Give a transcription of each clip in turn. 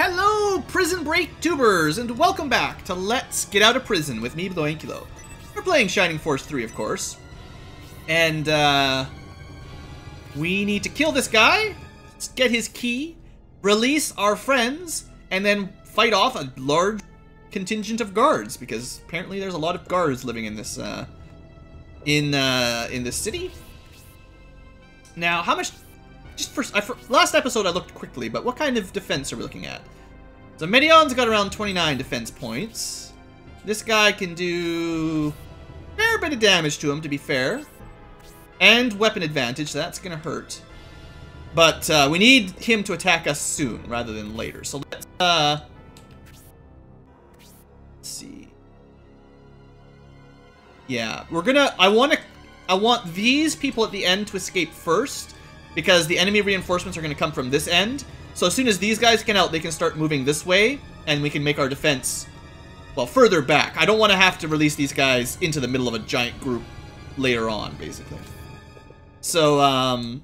Hello, Prison Break tubers, and welcome back to Let's Get Out of Prison with me, BlueAnkylo. We're playing Shining Force 3, of course. And, we need to kill this guy, get his key, release our friends, and then fight off a large contingent of guards, because apparently there's a lot of guards living in this, in this city. Now, how much... last episode I looked quickly, but what kind of defense are we looking at? So Medion's got around 29 defense points. This guy can do a fair bit of damage to him, to be fair. And weapon advantage, so that's gonna hurt. But we need him to attack us soon, rather than later. So let's see. Yeah, we're gonna... I want these people at the end to escape first, because the enemy reinforcements are going to come from this end. So as soon as these guys get out, they can start moving this way, and we can make our defense, well, further back. I don't want to have to release these guys into the middle of a giant group later on, basically. So,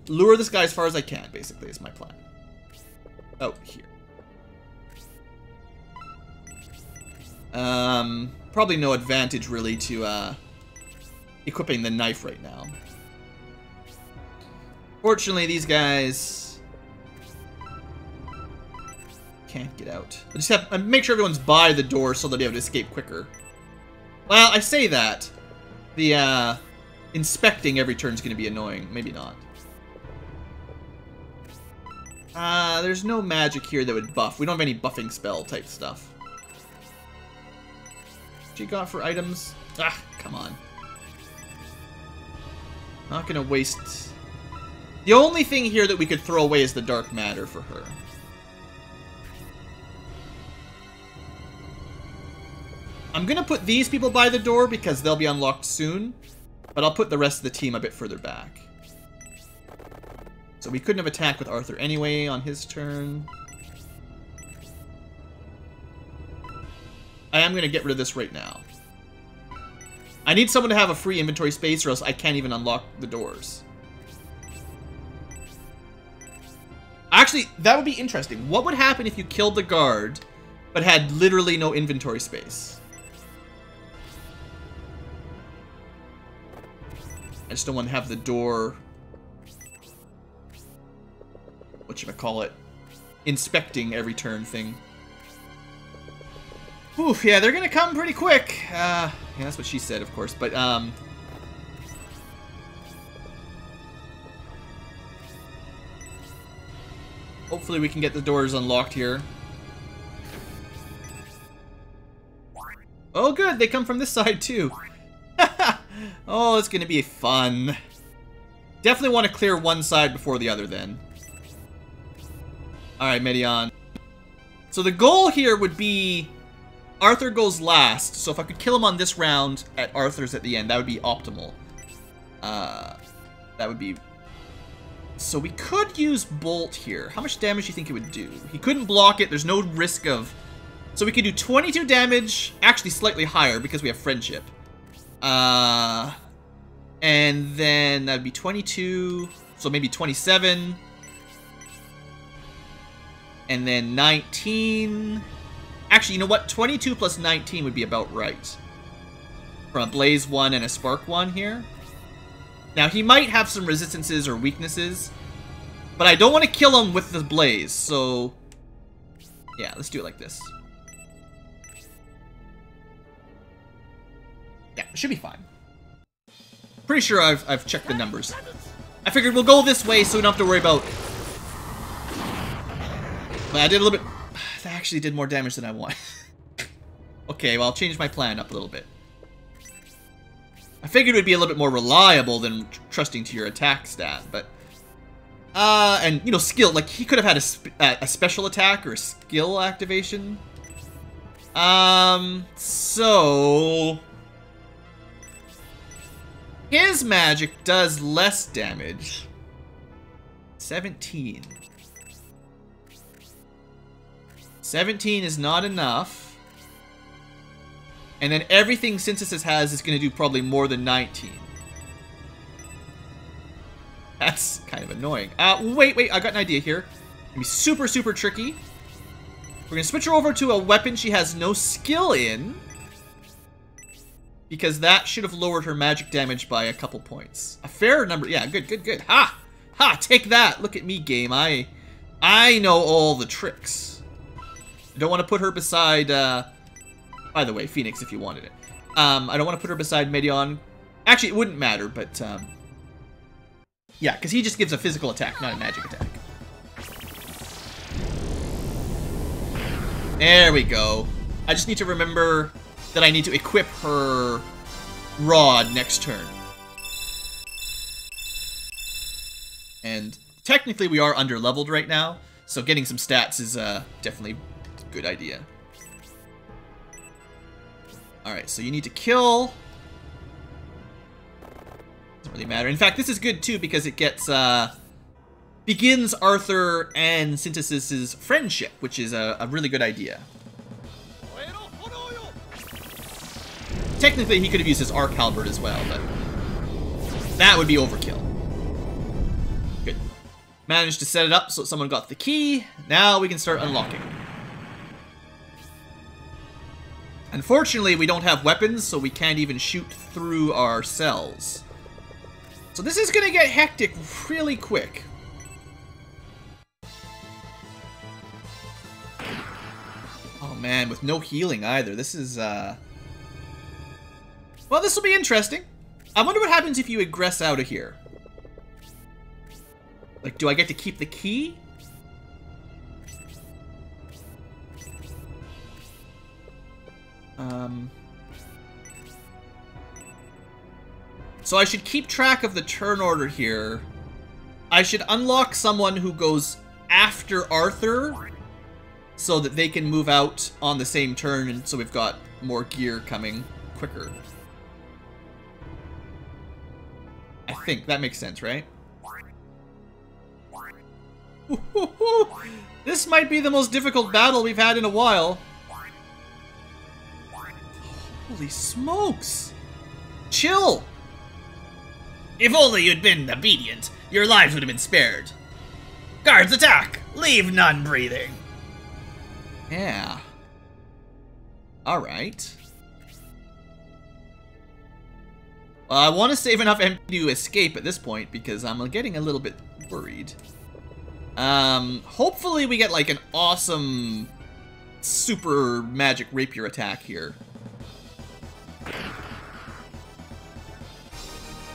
lure this guy as far as I can, basically, is my plan. Oh, here. Probably no advantage, really, to, equipping the knife right now. Fortunately, these guys can't get out. I just have to make sure everyone's by the door so they'll be able to escape quicker. Well, I say that. The, inspecting every turn is going to be annoying. Maybe not. There's no magic here that would buff. We don't have any buffing spell type stuff. What you got for items? Ah, come on. Not going to waste... The only thing here that we could throw away is the dark matter for her. I'm gonna put these people by the door because they'll be unlocked soon, but I'll put the rest of the team a bit further back. So we couldn't have attacked with Arthur anyway on his turn. I am gonna get rid of this right now. I need someone to have a free inventory space or else I can't even unlock the doors. Actually, that would be interesting. What would happen if you killed the guard, but had literally no inventory space? I just don't want to have the door... whatchamacallit? Inspecting every turn thing. Oof, yeah, they're gonna come pretty quick. Yeah, that's what she said, of course, but, hopefully we can get the doors unlocked here. Oh good, they come from this side too. Oh, it's gonna be fun. Definitely want to clear one side before the other then. Alright, Medion. So the goal here would be Arthur goes last, so if I could kill him on this round at Arthur's at the end, that would be optimal. That would be... So we could use Bolt here. How much damage do you think it would do? He couldn't block it. There's no risk of... So we could do 22 damage. Actually, slightly higher because we have Friendship. And then that'd be 22. So maybe 27. And then 19. Actually, you know what? 22 plus 19 would be about right. From a Blaze 1 and a Spark 1 here. Now, he might have some resistances or weaknesses, but I don't want to kill him with the Blaze, so... yeah, let's do it like this. Yeah, it should be fine. Pretty sure I've checked the numbers. I figured we'll go this way so we don't have to worry about... But I did a little bit... That actually did more damage than I want. Okay, well, I'll change my plan up a little bit. I figured it would be a little bit more reliable than trusting to your attack stat, but... and, you know, skill. Like, he could have had a special attack or a skill activation. So... his magic does less damage. 17. 17 is not enough. And then everything Synthesis has is going to do probably more than 19. That's kind of annoying. Wait, I got an idea here. It's going to be super, super tricky. We're going to switch her over to a weapon she has no skill in. Because that should have lowered her magic damage by a couple points. A fair number. Yeah, good, good, good. Ha! Ha! Take that! Look at me, game. I know all the tricks. I don't want to put her beside... by the way, Phoenix, if you wanted it. I don't want to put her beside Medion. Actually, it wouldn't matter, but... yeah, because he just gives a physical attack, not a magic attack. There we go. I just need to remember that I need to equip her rod next turn. And technically we are under-leveled right now, so getting some stats is definitely a good idea. Alright, so you need to kill... Doesn't really matter. In fact, this is good too because it gets... begins Arthur and Synthesis's friendship, which is a really good idea. Technically, he could have used his Arc Halberd as well, but that would be overkill. Good. Managed to set it up so someone got the key. Now we can start unlocking. Unfortunately, we don't have weapons, so we can't even shoot through our cells. So this is gonna get hectic really quick. Oh man, with no healing either. This is, well, this will be interesting. I wonder what happens if you egress out of here. Like, do I get to keep the key? So I should keep track of the turn order here. I should unlock someone who goes after Arthur so that they can move out on the same turn, and so we've got more gear coming quicker. I think that makes sense, right? This might be the most difficult battle we've had in a while. Holy smokes! Chill! If only you'd been obedient, your lives would have been spared. Guards, attack! Leave none breathing. Yeah. Alright. Well, I want to save enough MP to escape at this point because I'm getting a little bit worried. Hopefully we get like an awesome super magic rapier attack here.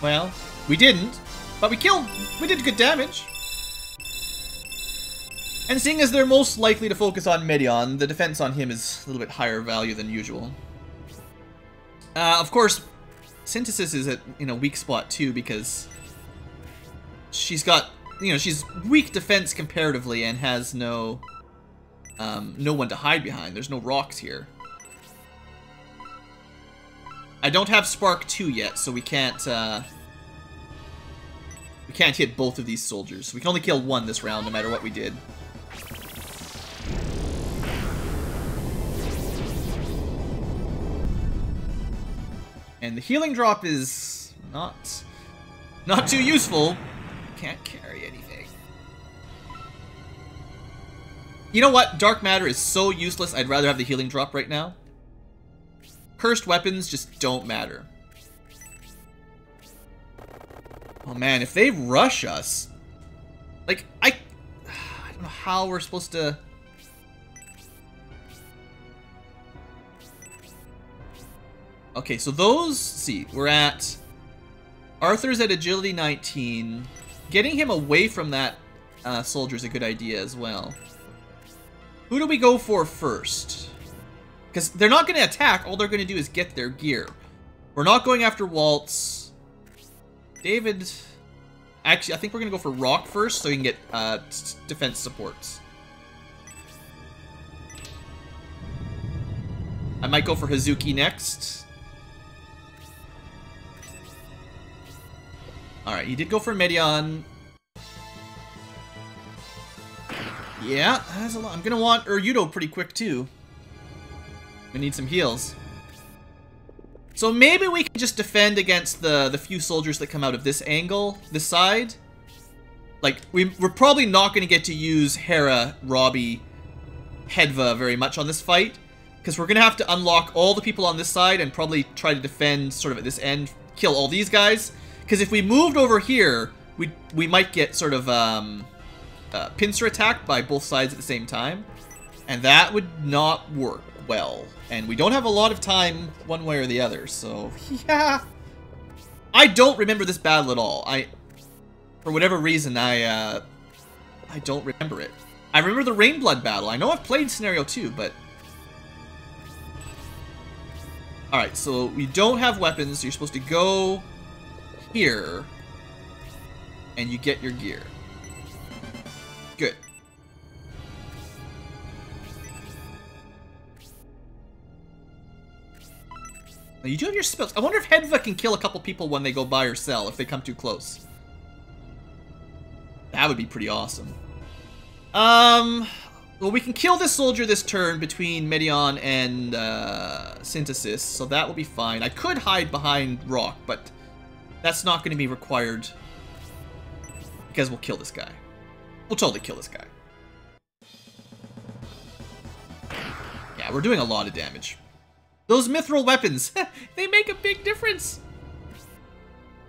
Well, we didn't, but we did good damage. And seeing as they're most likely to focus on Medion, the defense on him is a little bit higher value than usual. Of course, Synthesis is at, a weak spot too because she's got, she's weak defense comparatively and has no one to hide behind. There's no rocks here. I don't have Spark 2 yet, so we can't hit both of these soldiers. We can only kill one this round, no matter what we did. And the healing drop is not too useful. Can't carry anything. You know what? Dark Matter is so useless, I'd rather have the healing drop right now. Cursed weapons just don't matter. Oh man, if they rush us... Like, I don't know how we're supposed to... Okay, so those... See, we're at... Arthur's at Agility 19. Getting him away from that soldier is a good idea as well. Who do we go for first? Because they're not going to attack. All they're going to do is get their gear. We're not going after Waltz. David... Actually, I think we're going to go for Rock first so we can get defense supports. I might go for Hazuki next. Alright, he did go for Medion. Yeah, that's a lot. I'm going to want Uryudo pretty quick too. We need some heals. So maybe we can just defend against the few soldiers that come out of this angle, this side. Like, we're probably not going to get to use Hera, Robbie, Hedva very much on this fight, because we're going to have to unlock all the people on this side and probably try to defend sort of at this end, kill all these guys. Because if we moved over here, we might get sort of pincer attacked by both sides at the same time, and that would not work well. And we don't have a lot of time one way or the other, so yeah. I don't remember this battle at all. For whatever reason, I don't remember it. I remember the Rainblood battle. I know I've played Scenario 2, but... Alright, so we don't have weapons, so you're supposed to go here, and you get your gear. Good. Now you do have your spells. I wonder if Hedva can kill a couple people when they go buy or sell, if they come too close. That would be pretty awesome. Well, we can kill this soldier this turn between Medion and Synthesis, so that will be fine. I could hide behind Rock, but that's not going to be required because we'll kill this guy. We'll totally kill this guy. Yeah, we're doing a lot of damage. Those mithril weapons, they make a big difference.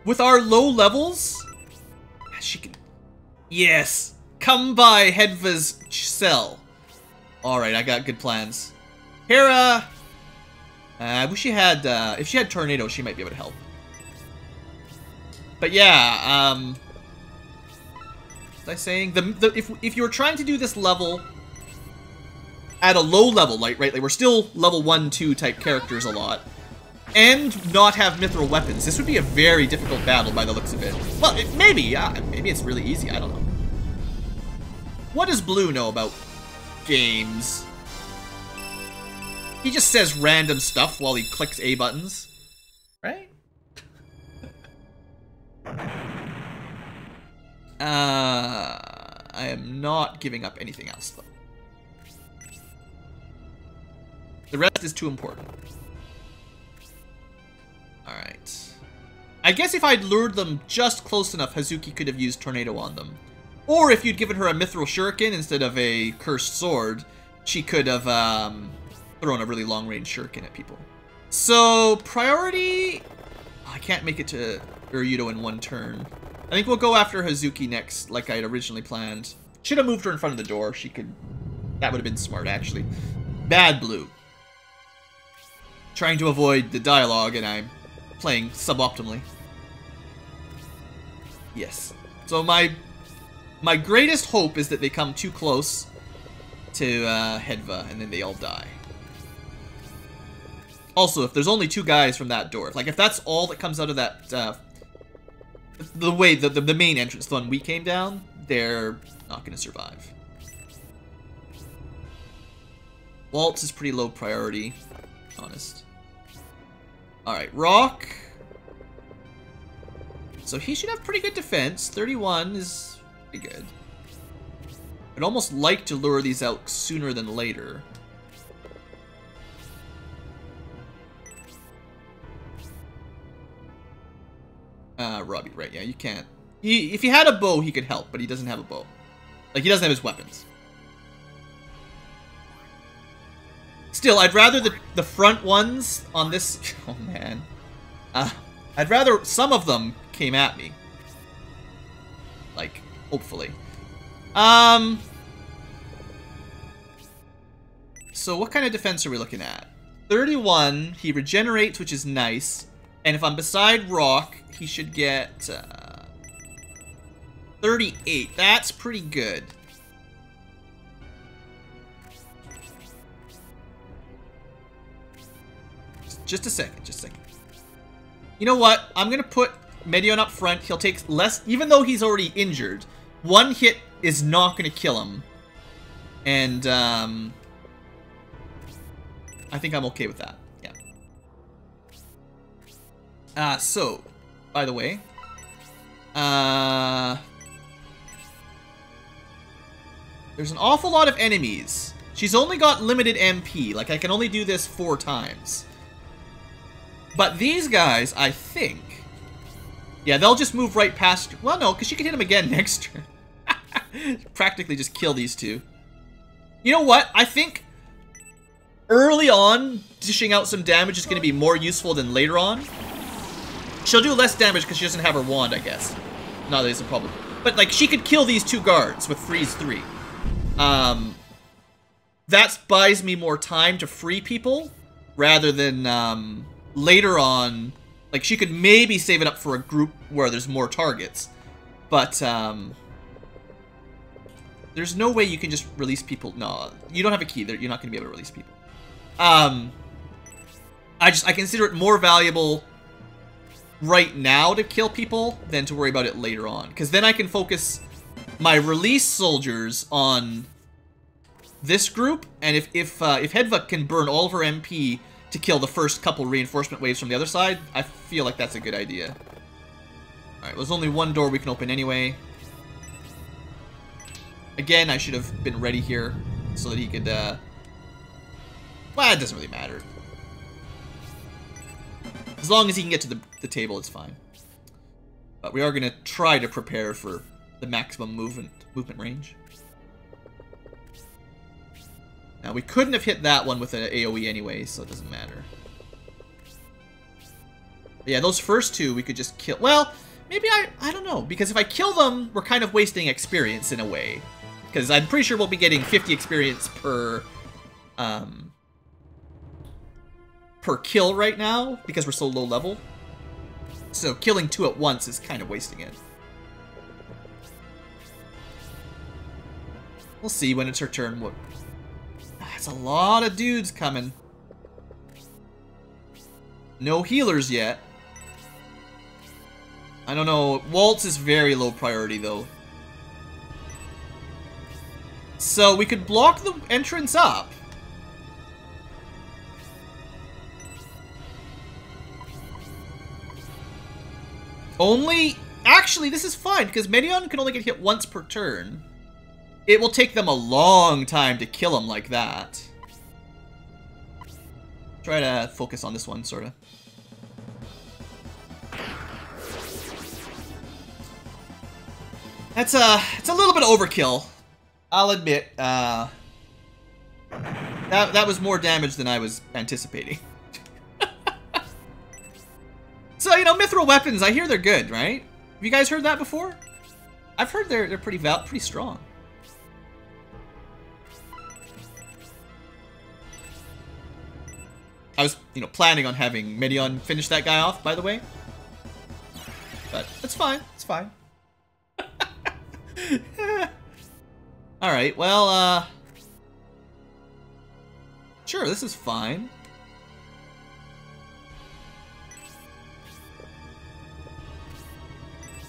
With our low levels, she can... Yes! Come by Hedva's cell. Alright, I got good plans. Hera! I wish she had, if she had Tornado, she might be able to help. But yeah, was I saying? If you were trying to do this level at a low level, like, right, like we're still level 1, 2 type characters a lot, and not have mithril weapons, this would be a very difficult battle by the looks of it. Well, maybe, yeah, maybe it's really easy, I don't know. What does Blue know about games? He just says random stuff while he clicks A buttons, right? I am not giving up anything else, though. The rest is too important. Alright. I guess if I'd lured them just close enough, Hazuki could have used Tornado on them. Or if you'd given her a Mithril Shuriken instead of a Cursed Sword, she could have thrown a really long-range Shuriken at people. So, priority... I can't make it to Uryudo in one turn. I think we'll go after Hazuki next, like I had originally planned. Should have moved her in front of the door. She could... That would have been smart, actually. Bad Blue. Trying to avoid the dialogue, and I'm playing suboptimally. Yes. So my greatest hope is that they come too close to Hedva, and then they all die. Also, if there's only 2 guys from that door, like if that's all that comes out of that, the main entrance, the one we came down, they're not going to survive. Waltz is pretty low priority, honest. Alright, Rock. So he should have pretty good defense. 31 is pretty good. I'd almost like to lure these out sooner than later. Robbie, right, yeah, you can't. If he had a bow, he could help, but he doesn't have a bow. Like, he doesn't have his weapons. Still, I'd rather the front ones on this... Oh, man. I'd rather some of them came at me. Like, hopefully. So what kind of defense are we looking at? 31, he regenerates, which is nice. And if I'm beside Rock, he should get 38. That's pretty good. Just a second, just a second. You know what? I'm going to put Medion up front. He'll take less, even though he's already injured. 1 hit is not going to kill him. And, I think I'm okay with that. Yeah. So, by the way, there's an awful lot of enemies. She's only got limited MP. Like, I can only do this 4 times. But these guys, I think... Yeah, they'll just move right past... Well, no, because she can hit them again next turn. Practically just kill these 2. You know what? I think early on, dishing out some damage is going to be more useful than later on. She'll do less damage because she doesn't have her wand, I guess. No, that is a problem. But, like, she could kill these 2 guards with Freeze 3. That buys me more time to free people, rather than, later on... Like, she could maybe save it up for a group where there's more targets. But, there's no way you can just release people. No, you don't have a key. You're not going to be able to release people. I consider it more valuable right now to kill people than to worry about it later on. Because then I can focus my release soldiers on this group. And if Hedva can burn all of her MP to kill the first couple reinforcement waves from the other side, I feel like that's a good idea. Alright, there's only one door we can open anyway. Again, I should have been ready here so that he could, well, it doesn't really matter. As long as he can get to the table, it's fine. But we are going to try to prepare for the maximum movement range. Now, we couldn't have hit that one with an AoE anyway, so it doesn't matter. But yeah, those first 2 we could just kill. Well, maybe I don't know, because if I kill them, we're kind of wasting experience in a way. Because I'm pretty sure we'll be getting 50 experience per kill right now, because we're so low level. So killing 2 at once is kind of wasting it. We'll see when it's her turn. It's a lot of dudes coming. No healers yet. I don't know. Waltz is very low priority, though. So we could block the entrance up. Only... Actually, this is fine, because Medion can only get hit once per turn. It will take them a long time to kill him like that. Try to focus on this one, sort of. It's a little bit of overkill. I'll admit, that was more damage than I was anticipating. So, you know, mithril weapons, I hear they're good, right? Have you guys heard that before? I've heard they're pretty strong. I was, you know, planning on having Medion finish that guy off, by the way. But it's fine. It's fine. Alright, well, sure, this is fine.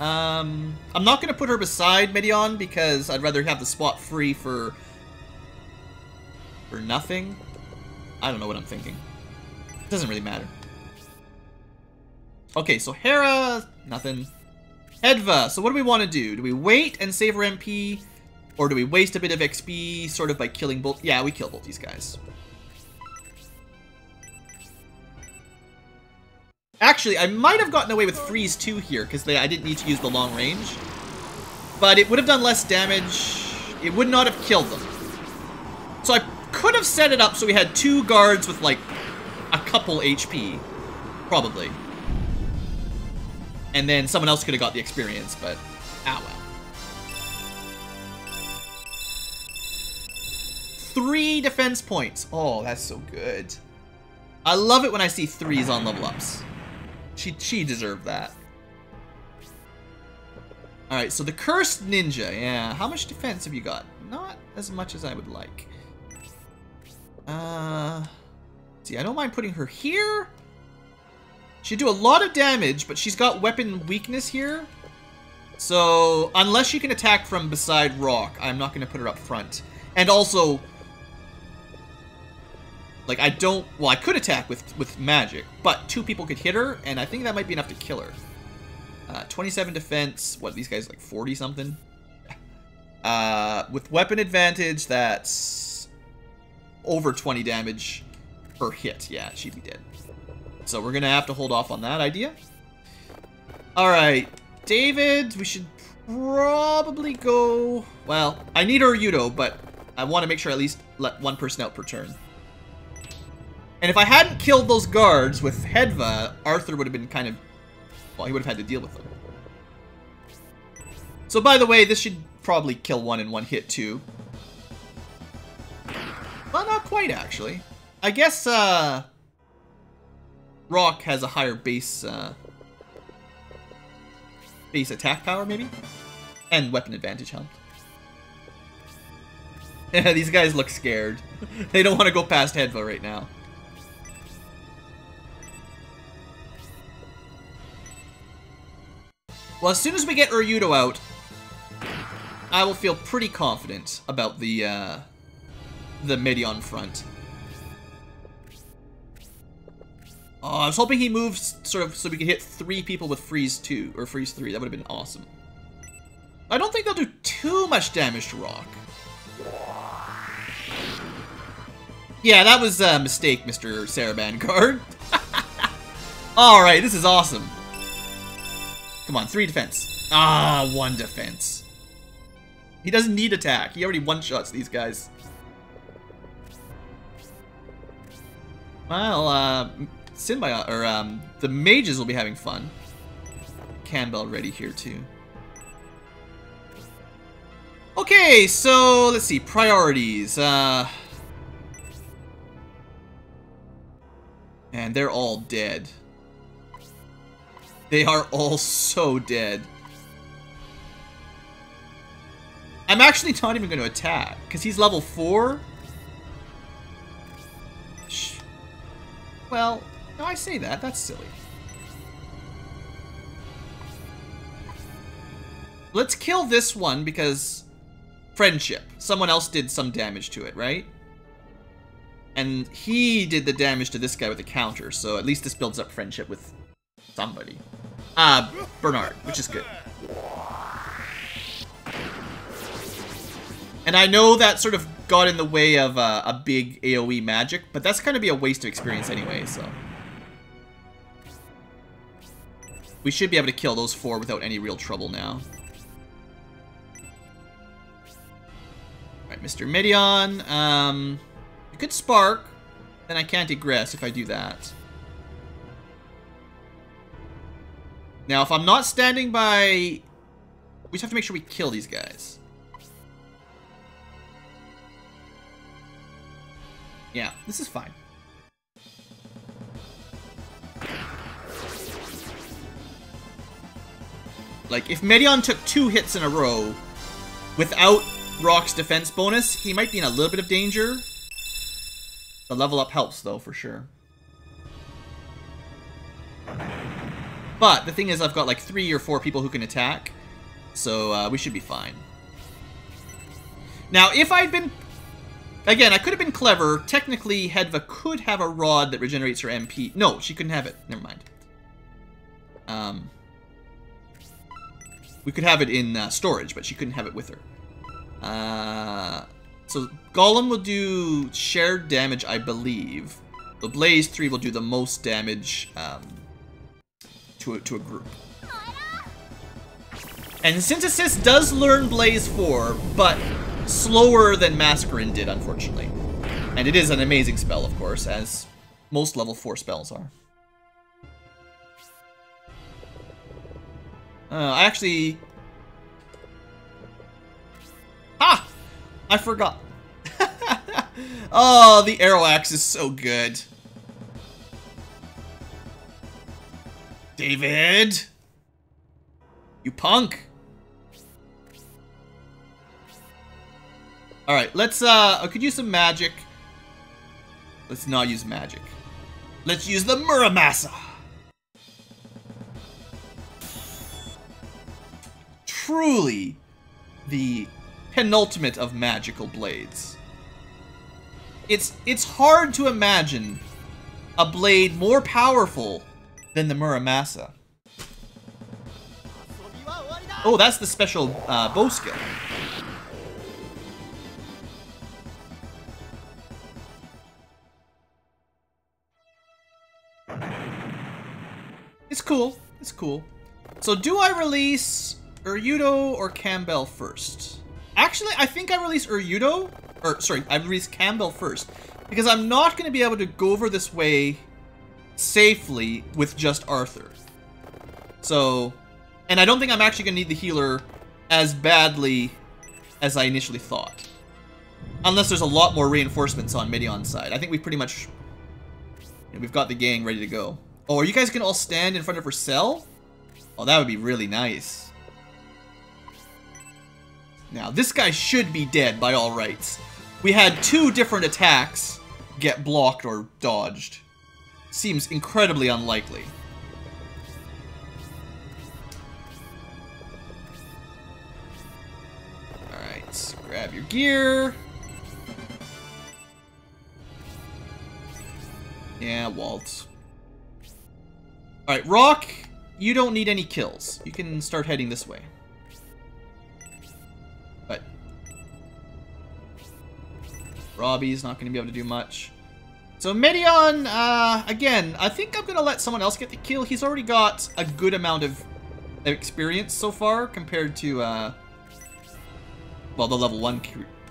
I'm not going to put her beside Medion because I'd rather have the spot free for nothing. I don't know what I'm thinking. It doesn't really matter. Okay, so Hera, nothing. Hedva, so what do we want to do? Do we wait and save her MP? Or do we waste a bit of XP sort of by killing both? Yeah, we kill both these guys. Actually, I might have gotten away with Freeze 2 here, because I didn't need to use the long range. But it would have done less damage. It would not have killed them. So I could have set it up so we had 2 guards with, like, a couple HP. Probably. And then someone else could have got the experience, but... ah, well. 3 defense points. Oh, that's so good. I love it when I see 3s on level ups. She deserved that. Alright, so the Cursed Ninja. Yeah, how much defense have you got? Not as much as I would like. See, I don't mind putting her here. She'd do a lot of damage, but she's got weapon weakness here. So, unless she can attack from beside rock, I'm not going to put her up front. And also... like, I don't... well, I could attack with magic, but 2 people could hit her, and I think that might be enough to kill her. 27 defense. What, these guys like 40-something? With weapon advantage, that's over 20 damage per hit. Yeah, she'd be dead. So we're going to have to hold off on that idea. Alright, David, we should probably go... well, I need her Yudo, but I want to make sure at least let one person out per turn. And if I hadn't killed those guards with Hedva, Arthur would have been kind of... Well, he would have had to deal with them. So, by the way, this should probably kill one in one hit, too. Well, not quite, actually. I guess, Rock has a higher base attack power, maybe? And weapon advantage helped. Yeah, these guys look scared. They don't want to go past Hedva right now. Well, as soon as we get Uryudo out, I will feel pretty confident about the Medion front. Oh, I was hoping he moves sort of so we could hit 3 people with Freeze 2, or Freeze 3. That would have been awesome. I don't think they'll do too much damage to Rock. Yeah, that was a mistake, Mr. Saraban guard. Alright, this is awesome. Come on, 3 defense. Ah, 1 defense. He doesn't need attack. He already one-shots these guys. Well, Symbiote, or, the mages will be having fun. Campbell ready here, too. Okay, so, let's see, priorities, And they're all dead. They are all so dead. I'm actually not even going to attack, because he's level 4. Well, no, I say that. That's silly. Let's kill this one, because... Friendship. Someone else did some damage to it, right? And he did the damage to this guy with a counter, so at least this builds up friendship with somebody. Bernard, which is good. And I know that sort of got in the way of a big AoE magic, but that's going to be a waste of experience anyway, so... We should be able to kill those 4 without any real trouble now. Alright, Mr. Medion, you could Spark, then I can't Egress if I do that. Now, if I'm not standing by... We just have to make sure we kill these guys. Yeah, this is fine. Like, if Medion took 2 hits in a row without Rock's defense bonus, he might be in a little bit of danger. The level up helps, though, for sure. But the thing is, I've got like 3 or 4 people who can attack, so we should be fine. Now, if I'd been... Again, I could have been clever. Technically, Hedva could have a rod that regenerates her MP. No, she couldn't have it. Never mind. We could have it in storage, but she couldn't have it with her. So Golem will do shared damage, I believe. The Blaze 3 will do the most damage to a group. And Synthesis does learn Blaze 4, but slower than Mascarin did, unfortunately. And it is an amazing spell, of course, as most level 4 spells are. I actually... Ah! I forgot. Oh, the arrow axe is so good. David! You punk! Alright, let's, I could use some magic. Let's not use magic. Let's use the Muramasa! Truly, the penultimate of magical blades. It's hard to imagine a blade more powerful than the Muramasa. Oh, that's the special bow skill. It's cool. It's cool. So do I release Uryudo or Campbell first? Actually, I think I release Uryudo, Or, sorry, I release Campbell first. Because I'm not going to be able to go over this way safely with just Arthur. So, and I don't think I'm actually going to need the healer as badly as I initially thought. Unless there's a lot more reinforcements on Medion's side. I think we pretty much... we've got the gang ready to go. Oh, are you guys going to all stand in front of her cell? Oh, that would be really nice. Now, this guy should be dead by all rights. We had 2 different attacks get blocked or dodged. Seems incredibly unlikely. Alright, grab your gear. Yeah, Walt. Alright, Rock, you don't need any kills. You can start heading this way. But Robbie's not going to be able to do much. So Medion, again, I think I'm going to let someone else get the kill. He's already got a good amount of experience so far compared to, well, the level 1,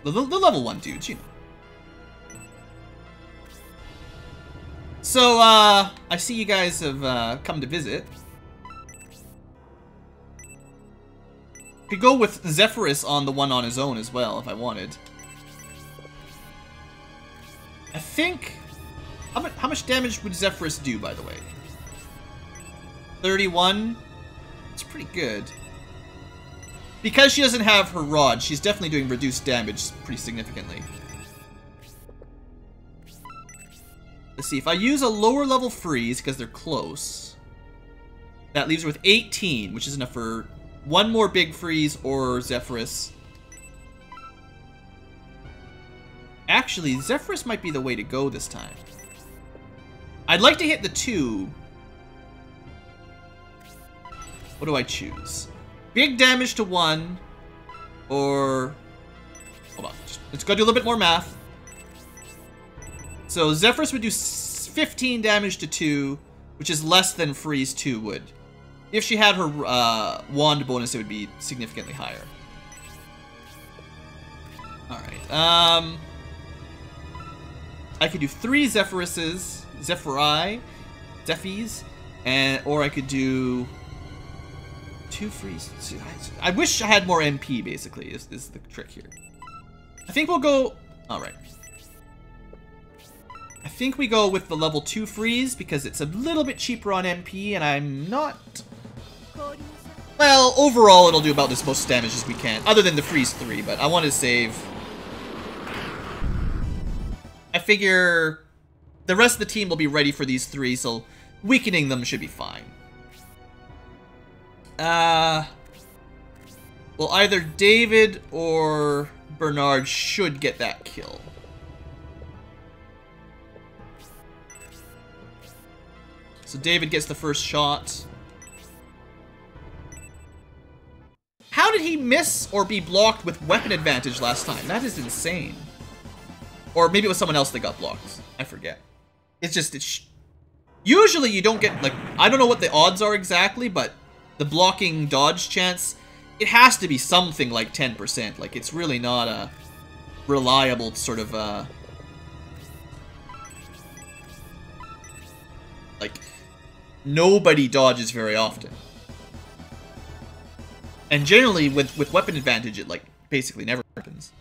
the level 1 dudes, you know. So, I see you guys have come to visit. Could go with Zephyrus on the one on his own as well, if I wanted. I think... How much damage would Zephyrus do, by the way? 31? It's pretty good. Because she doesn't have her rod, she's definitely doing reduced damage pretty significantly. Let's see, if I use a lower level freeze, because they're close, that leaves her with 18, which is enough for one more big freeze or Zephyrus. Actually, Zephyrus might be the way to go this time. I'd like to hit the 2. What do I choose? Big damage to 1, or... Hold on, let's go do a little bit more math. So Zephyrus would do 15 damage to 2, which is less than Freeze 2 would. If she had her wand bonus, it would be significantly higher. Alright, I could do 3 Zephyruses, Zephies, or I could do 2 Freeze. I wish I had more MP, basically, is the trick here. I think we'll go... Alright. I think we go with the level 2 freeze because it's a little bit cheaper on MP and I'm not... Well, overall it'll do about as most damage as we can, other than the freeze 3, but I want to save... I figure the rest of the team will be ready for these 3, so weakening them should be fine. Well, either David or Bernard should get that kill. So David gets the first shot. How did he miss or be blocked with weapon advantage last time? That is insane. Or maybe it was someone else that got blocked. I forget. It's just... usually you don't get, like... I don't know what the odds are exactly, but the blocking dodge chance, it has to be something like 10%. Like, it's really not a reliable sort of... like... Nobody dodges very often. And generally, with weapon advantage, it, like, basically never happens.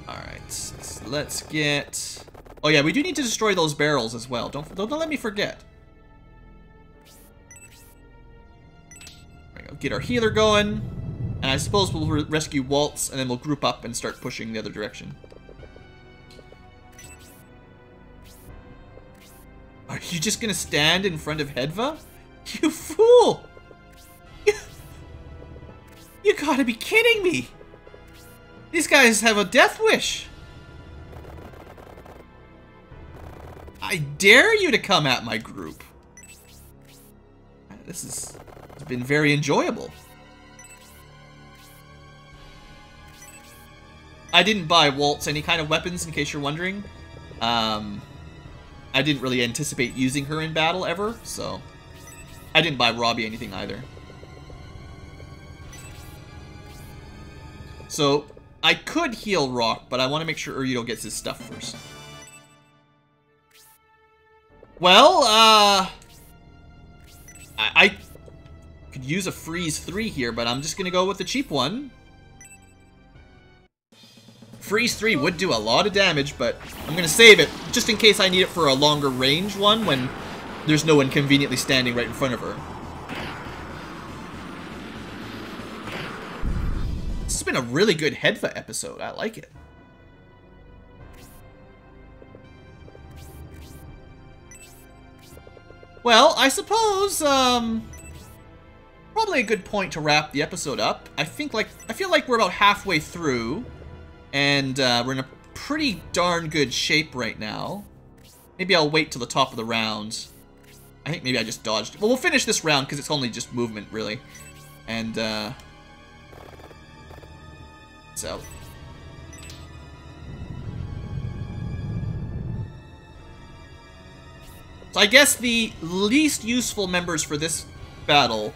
Alright, so let's get... Oh yeah, we do need to destroy those barrels as well. Don't let me forget. There we go. Get our healer going. And I suppose we'll rescue Waltz, and then we'll group up and start pushing the other direction. Are you just gonna stand in front of Hedva? You fool! You gotta be kidding me! These guys have a death wish! I dare you to come at my group! This has been very enjoyable. I didn't buy Waltz any kind of weapons, in case you're wondering. I didn't really anticipate using her in battle ever, so... I didn't buy Robbie anything either. So, I could heal Rock, but I want to make sure Urito gets his stuff first. Well, I could use a freeze 3 here, but I'm just going to go with the cheap one. Freeze 3 would do a lot of damage, but I'm going to save it just in case I need it for a longer range one when there's no one conveniently standing right in front of her. This has been a really good Hedva episode. I like it. Well, I suppose, probably a good point to wrap the episode up. I feel like we're about halfway through, and we're in a pretty darn good shape right now. Maybe I'll wait till the top of the round. I think maybe I just dodged. Well, we'll finish this round because it's only just movement, really. And, so I guess the least useful members for this battle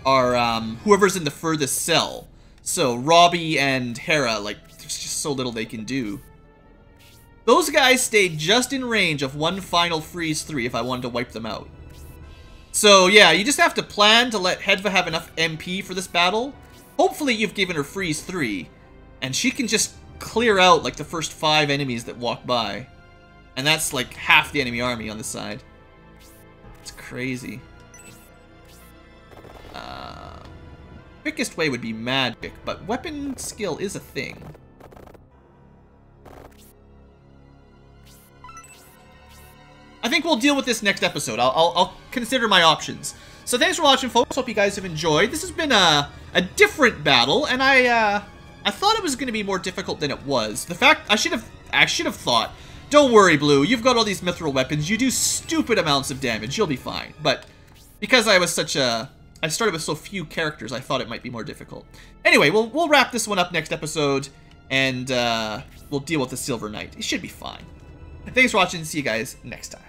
are whoever's in the furthest cell. So Robbie and Hera, like, there's just so little they can do. Those guys stayed just in range of one final freeze 3 if I wanted to wipe them out. So yeah, you just have to plan to let Hedva have enough MP for this battle. Hopefully you've given her freeze 3, and she can just clear out like the first 5 enemies that walk by. And that's like half the enemy army on this side. It's crazy. Quickest way would be magic, but weapon skill is a thing. I think we'll deal with this next episode. I'll consider my options. So thanks for watching, folks. Hope you guys have enjoyed. This has been a different battle, and I thought it was going to be more difficult than it was. The fact I should have thought, don't worry, Blue. You've got all these mithril weapons. You do stupid amounts of damage. You'll be fine. But because I started with so few characters, I thought it might be more difficult. Anyway, we'll wrap this one up next episode, and we'll deal with the Silver Knight. It should be fine. Thanks for watching. See you guys next time.